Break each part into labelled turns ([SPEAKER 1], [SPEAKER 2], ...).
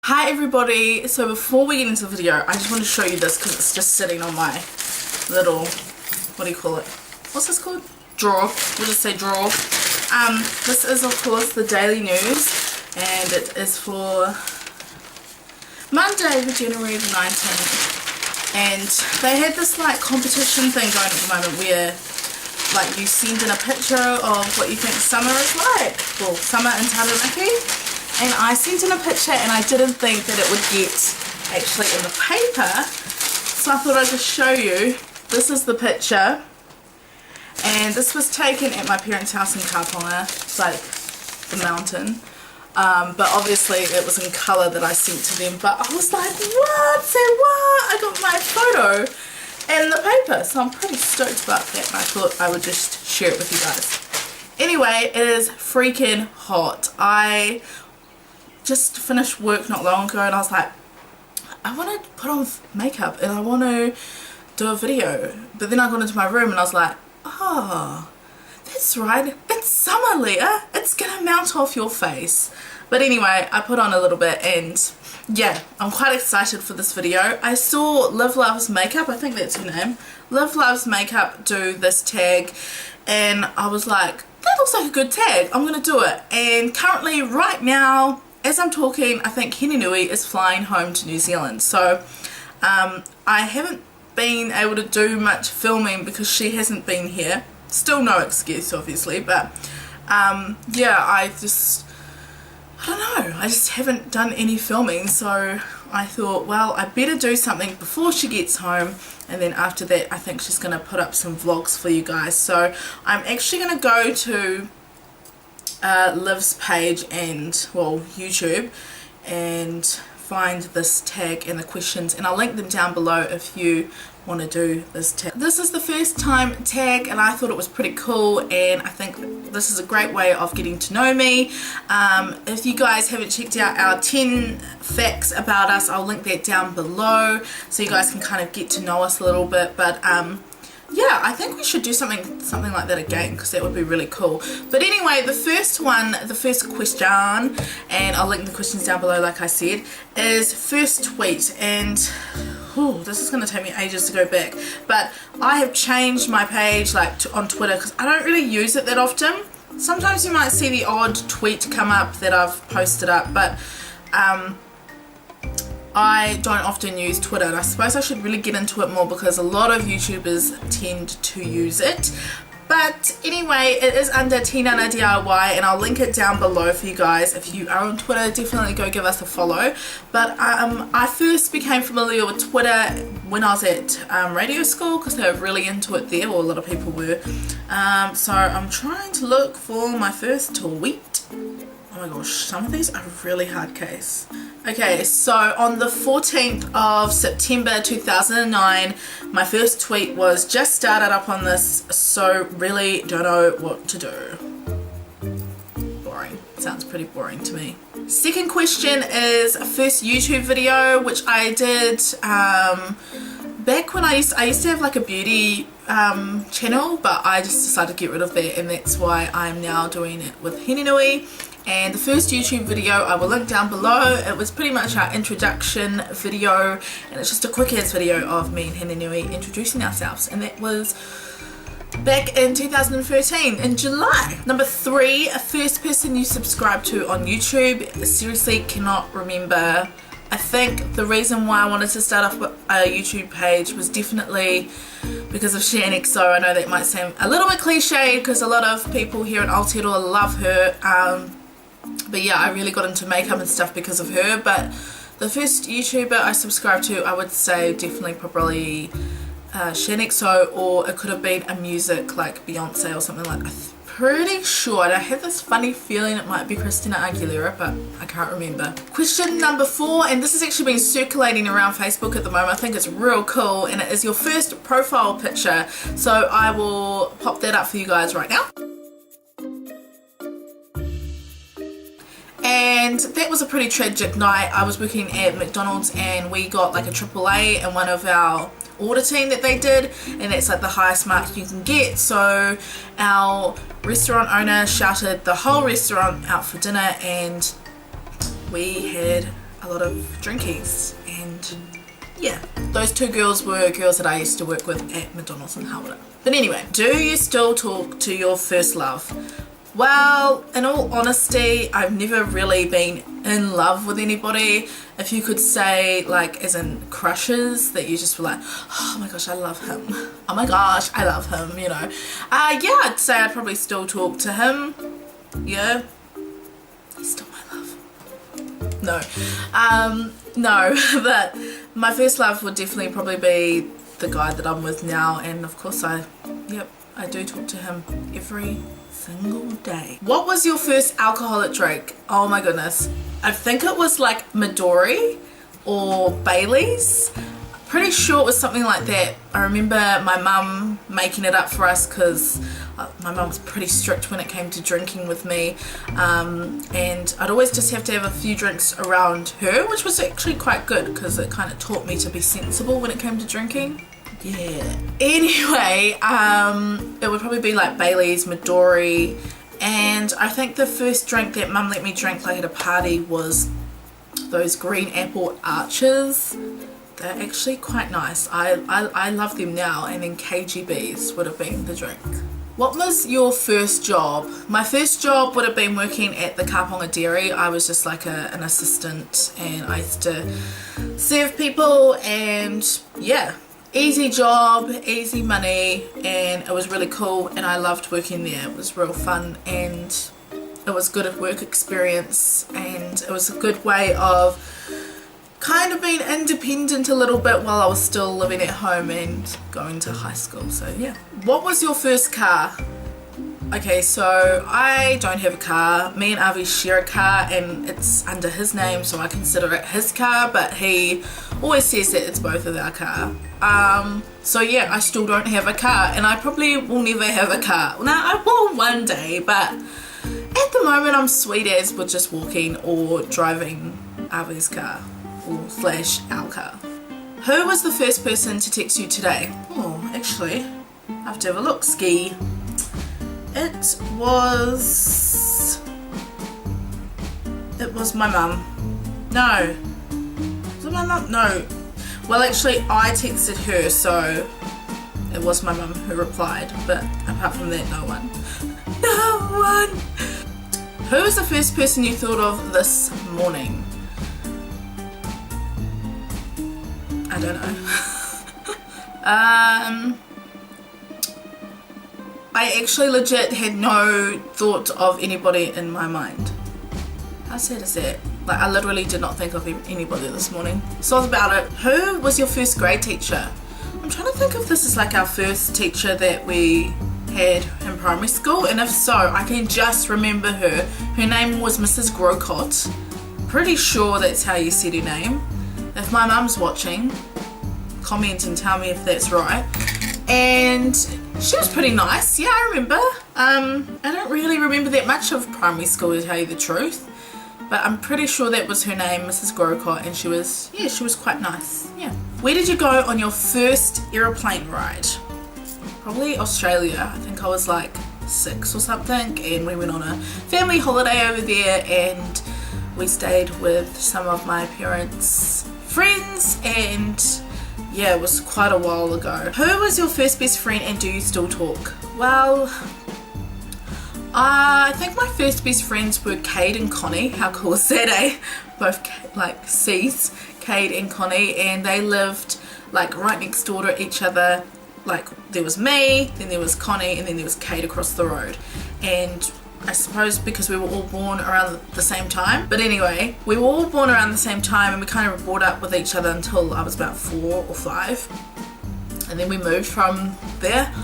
[SPEAKER 1] Hi everybody, so before we get into the video I just want to show you this because it's just sitting on my little, what do you call it, what's this called? Drawer, we'll just say drawer. This is of course the Daily News and it is for Monday, January the 19th, and they had this like competition thing going at the moment where like you send in a picture of what you think summer is like, well summer in Taranaki. And I sent in a picture and I didn't think that it would get actually in the paper, so I thought I'd just show you. This is the picture, and this was taken at my parents' house in Kapona. It's like the mountain, but obviously it was in colour that I sent to them, but I was like, what? Say what? I got my photo in the paper, so I'm pretty stoked about that, and I thought I would just share it with you guys. Anyway, it is freaking hot. I just finished work not long ago and I was like, I want to put on makeup and I want to do a video, but then I got into my room and I was like, oh, that's right, it's summer, Leah, it's gonna melt off your face. But anyway, I put on a little bit and yeah, I'm quite excited for this video. I saw Live Loves Makeup, I think that's her name, Live Loves Makeup, do this tag, and I was like, that looks like a good tag, I'm gonna do it. And currently right now as I'm talking, I think Hehe is flying home to New Zealand, so I haven't been able to do much filming because she hasn't been here. Still no excuse obviously, but yeah, I don't know, I just haven't done any filming, so I thought, well, I better do something before she gets home, and then after that I think she's going to put up some vlogs for you guys. So I'm actually going to go to Liv's page and, well, YouTube, and find this tag and the questions, and I'll link them down below if you want to do this tag. This is the first time tag and I thought it was pretty cool, and I think this is a great way of getting to know me. If you guys haven't checked out our 10 facts about us, I'll link that down below so you guys can kind of get to know us a little bit. But yeah, I think we should do something like that again because that would be really cool. But anyway, the first question, and I'll link the questions down below like I said, is first tweet. And this is going to take me ages to go back, but I have changed my page like on Twitter because I don't really use it that often. Sometimes you might see the odd tweet come up that I've posted up, but I don't often use Twitter, and I suppose I should really get into it more because a lot of YouTubers tend to use it. But anyway, it is under Tinana DIY, and I'll link it down below for you guys. If you are on Twitter, definitely go give us a follow. But I first became familiar with Twitter when I was at radio school because they were really into it there, or a lot of people were. So I'm trying to look for my first tweet. Oh my gosh, some of these are really hard case. Okay, so on the 14th of September 2009, my first tweet was, just started up on this, so really don't know what to do. Boring. Sounds pretty boring to me. Second question is first YouTube video, which I did back when I used to have like a beauty channel, but I just decided to get rid of that, and that's why I'm now doing it with Hehe. And the first YouTube video I will link down below. It was pretty much our introduction video, and it's just a quick ass video of me and Hehe introducing ourselves, and that was back in 2013 in July. Number 3, first person you subscribed to on YouTube. Seriously cannot remember. I think the reason why I wanted to start off a YouTube page was definitely because of ShanXO. I know that might seem a little bit cliche because a lot of people here in Aotearoa love her, but yeah, I really got into makeup and stuff because of her. But the first YouTuber I subscribed to, I would say definitely probably ShanXO, or it could have been a music like Beyonce or something like that. Pretty sure, and I have this funny feeling it might be Christina Aguilera, but I can't remember. Question number 4, and this has actually been circulating around Facebook at the moment. I think it's real cool, and it is your first profile picture. So I will pop that up for you guys right now. And that was a pretty tragic night. I was working at McDonald's and we got like a AAA in one of our auditing that they did, and that's like the highest mark you can get. So our restaurant owner shouted the whole restaurant out for dinner, and we had a lot of drinkies, and yeah, those two girls were girls that I used to work with at McDonald's in Hawera. But anyway, do you still talk to your first love? Well, in all honesty, I've never really been in love with anybody. If you could say, like, as in crushes, that you just were like, oh my gosh, I love him. Oh my gosh, I love him, you know. Yeah, I'd say I'd probably still talk to him. Yeah. He's still my love. No. No, but my first love would definitely probably be the guy that I'm with now, and of course I do talk to him every single day. What was your first alcoholic drink? Oh my goodness. I think it was like Midori or Bailey's. Pretty sure it was something like that. I remember my mum making it up for us because my mum was pretty strict when it came to drinking with me, and I'd always just have to have a few drinks around her, which was actually quite good because it kind of taught me to be sensible when it came to drinking. Yeah. Anyway, it would probably be like Bailey's, Midori, and I think the first drink that mum let me drink like at a party was those green apple arches. They're actually quite nice. I love them now, and then KGBs would have been the drink. What was your first job? My first job would have been working at the Kaponga Dairy. I was just like an assistant, and I used to serve people, and yeah, easy job, easy money, and it was really cool, and I loved working there. It was real fun, and it was good work experience, and it was a good way of kind of being independent a little bit while I was still living at home and going to high school. So yeah. What was your first car? Okay, so I don't have a car. Me and Avi share a car, and it's under his name, so I consider it his car, but he always says that it's both of our car. So yeah, I still don't have a car, and I probably will never have a car. Now I will one day, but at the moment I'm sweet as with just walking or driving Avi's car, or slash our car. Who was the first person to text you today? Oh, actually, I have to have a look. Ski. It was my mum. No. Was it my mum? No. Well, actually, I texted her, so it was my mum who replied, but apart from that, no one. No one! Who was the first person you thought of this morning? I don't know. I actually legit had no thought of anybody in my mind. How sad is that? Like, I literally did not think of anybody this morning. So about it. Who was your first grade teacher? I'm trying to think if this is like our first teacher that we had in primary school, and if so, I can just remember her. Her name was Mrs. Grocott. Pretty sure that's how you said her name. If my mum's watching, comment and tell me if that's right. And she was pretty nice. Yeah, I remember. I don't really remember that much of primary school, to tell you the truth, but I'm pretty sure that was her name, Mrs. Grocott, and she was quite nice. Yeah. Where did you go on your first aeroplane ride? Probably Australia. I think I was like 6 or something, and we went on a family holiday over there, and we stayed with some of my parents' friends, and yeah, it was quite a while ago. Who was your first best friend, and do you still talk? Well, I think my first best friends were Cade and Connie. How cool is that, eh? Both like C's, Cade and Connie, and they lived like right next door to each other. Like, there was me, then there was Connie, and then there was Cade across the road. And I suppose because we were all born around the same time. But anyway, we were all born around the same time, and we kind of brought up with each other until I was about 4 or 5. And then we moved from there.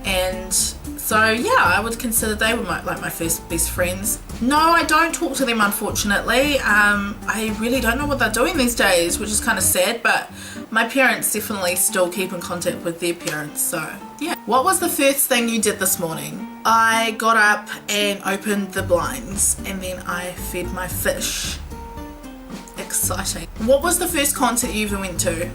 [SPEAKER 1] And so yeah, I would consider they were my first best friends. No, I don't talk to them, unfortunately. I really don't know what they're doing these days, which is kind of sad, but my parents definitely still keep in contact with their parents, so yeah. What was the first thing you did this morning? I got up and opened the blinds, and then I fed my fish. Exciting. What was the first concert you ever went to?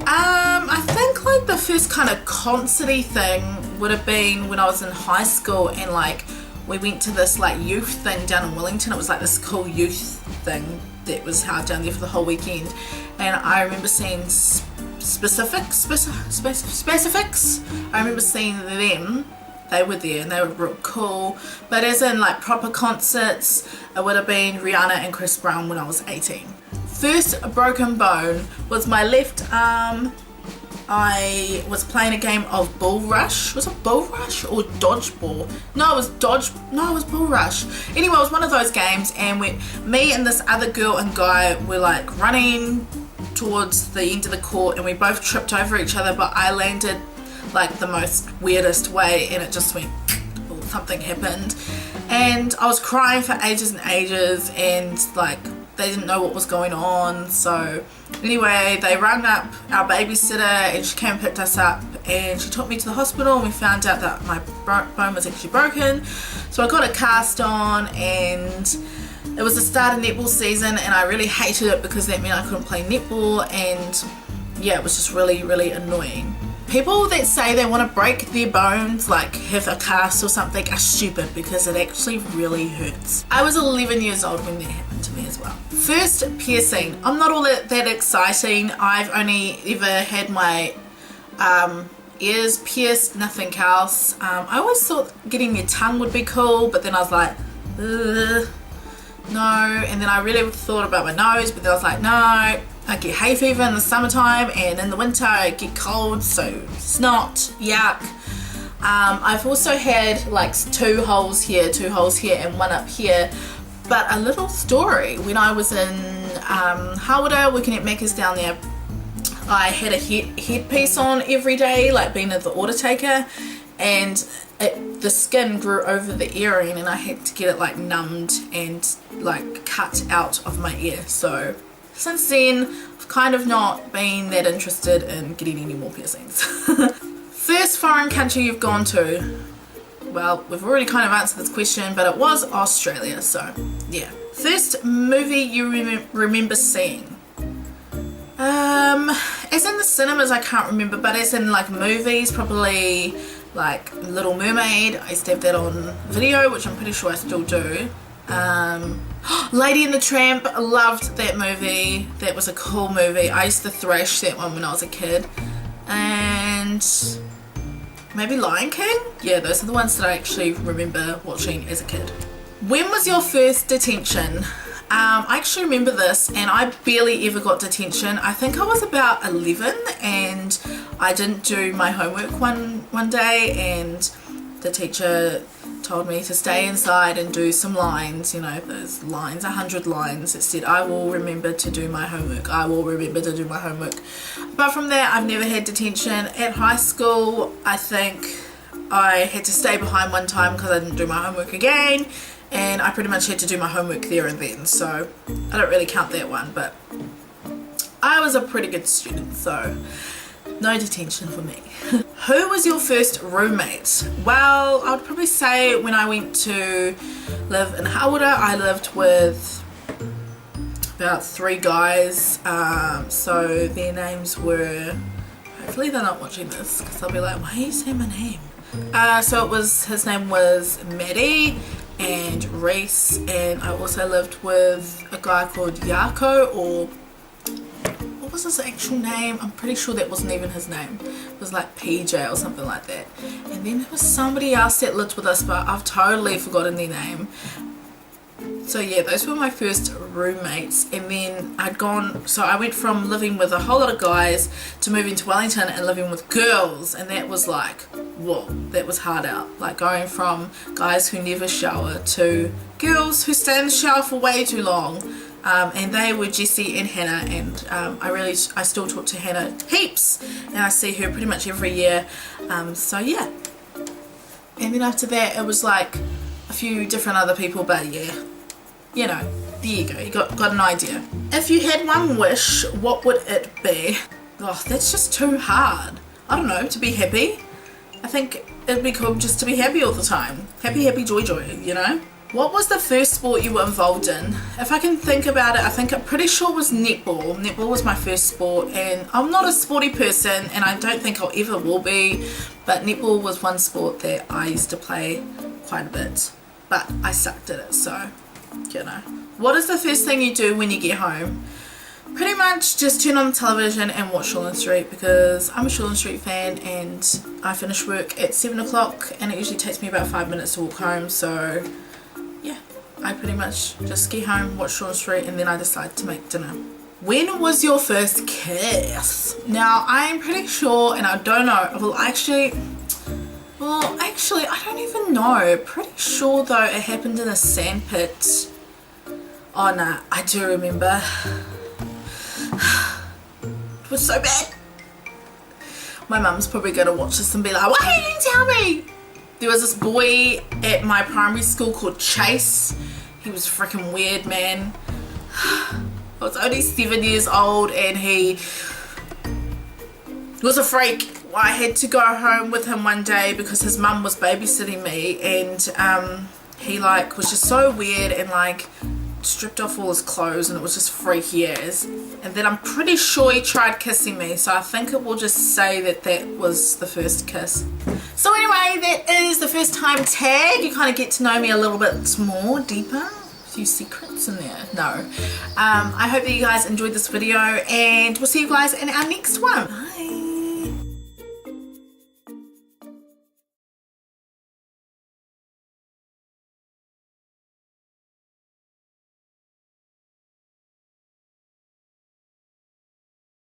[SPEAKER 1] I think like the first kind of concert-y thing would have been when I was in high school, and like we went to this like youth thing down in Wellington. It was like this cool youth thing that was held down there for the whole weekend, and I remember seeing specifics. I remember seeing them. They were there and they were real cool, but as in like proper concerts, it would have been Rihanna and Chris Brown when I was 18. First broken bone was my left arm. I was playing a game of Bull Rush. Was it Bull Rush or Dodgeball? No, it was Bull Rush. Anyway, it was one of those games, and me and this other girl and guy were like running towards the end of the court, and we both tripped over each other, but I landed like the most weirdest way, and it just went, oh, something happened, and I was crying for ages and ages, and like they didn't know what was going on. So anyway, they rang up our babysitter, and she came and picked us up, and she took me to the hospital, and we found out that my bone was actually broken. So I got a cast on, and it was the start of netball season, and I really hated it because that meant I couldn't play netball, and yeah, it was just really, really annoying. People that say they want to break their bones, like have a cast or something, are stupid because it actually really hurts. I was 11 years old when that happened to me as well. First piercing. I'm not all that exciting. I've only ever had my ears pierced, nothing else. I always thought getting your tongue would be cool, but then I was like, ugh, no. And then I really thought about my nose, but then I was like, no. I get hay fever in the summertime, and in the winter I get cold, so snot, yuck. I've also had like 2 holes here, and 1 up here. But a little story, when I was in Hawera working at Macca's down there, I had a headpiece on every day, like being at the order taker, and the skin grew over the earring, and I had to get it like numbed and like cut out of my ear. So since then, I've kind of not been that interested in getting any more piercings. First foreign country you've gone to? Well, we've already kind of answered this question, but it was Australia, so yeah. First movie you remember seeing? As in the cinemas, I can't remember, but as in like movies, probably like Little Mermaid. I used to have that on video, which I'm pretty sure I still do. Lady and the Tramp, I loved that movie. That was a cool movie. I used to thrash that one when I was a kid. And maybe Lion King? Yeah, those are the ones that I actually remember watching as a kid. When was your first detention? I actually remember this, and I barely ever got detention. I think I was about 11, and I didn't do my homework one day, and the teacher told me to stay inside and do some lines, you know, those lines, 100 lines. It said, I will remember to do my homework. I will remember to do my homework. But from there, I've never had detention. At high school, I think I had to stay behind one time because I didn't do my homework again, and I pretty much had to do my homework there and then, so I don't really count that one, but I was a pretty good student, so no detention for me. Who was your first roommate? Well, I would probably say when I went to live in Hawera, I lived with about 3 guys. So their names were, hopefully they're not watching this because they'll be like, why are you saying my name? So his name was Maddie and Reese, and I also lived with a guy called Yako, or what was his actual name? I'm pretty sure that wasn't even his name. It was like PJ or something like that. And then there was somebody else that lived with us, but I've totally forgotten their name. So yeah, those were my first roommates. And then I went from living with a whole lot of guys to moving to Wellington and living with girls, and that was like, whoa, that was hard out. Like going from guys who never shower to girls who stay in the shower for way too long. And they were Jessie and Hannah, and I still talk to Hannah heaps, and I see her pretty much every year. So yeah. And then after that, it was like a few different other people, but yeah, you know, there you go, you got an idea. If you had one wish, what would it be? Oh, that's just too hard. I don't know, to be happy. I think it'd be cool just to be happy all the time. Happy, happy, joy, joy, you know? What was the first sport you were involved in? If I can think about it, I'm pretty sure it was netball. Netball was my first sport, and I'm not a sporty person, and I don't think I'll ever will be, but netball was one sport that I used to play quite a bit, but I sucked at it, so, you know. What is the first thing you do when you get home? Pretty much just turn on the television and watch Shortland Street, because I'm a Shortland Street fan and I finish work at 7 o'clock and it usually takes me about 5 minutes to walk home. So yeah, I pretty much just get home, watch Shortland Street, and then I decide to make dinner. When was your first kiss? Now I'm pretty sure, and I don't know, well actually I don't even know. Pretty sure though it happened in a sandpit. Oh nah, I do remember. It was so bad. My mum's probably gonna watch this and be like, why didn't you tell me? There was this boy at my primary school called Chase. He was freaking weird, man. I was only 7 years old and he was a freak. I had to go home with him one day because his mum was babysitting me, and he like was just so weird and like stripped off all his clothes, and it was just freaky as. And then I'm pretty sure he tried kissing me, so I think it will just say that that was the first kiss. So anyway, that is the first time tag. You kind of get to know me a little bit more deeper. A few secrets in there. No. I hope that you guys enjoyed this video, and we'll see you guys in our next one. Bye.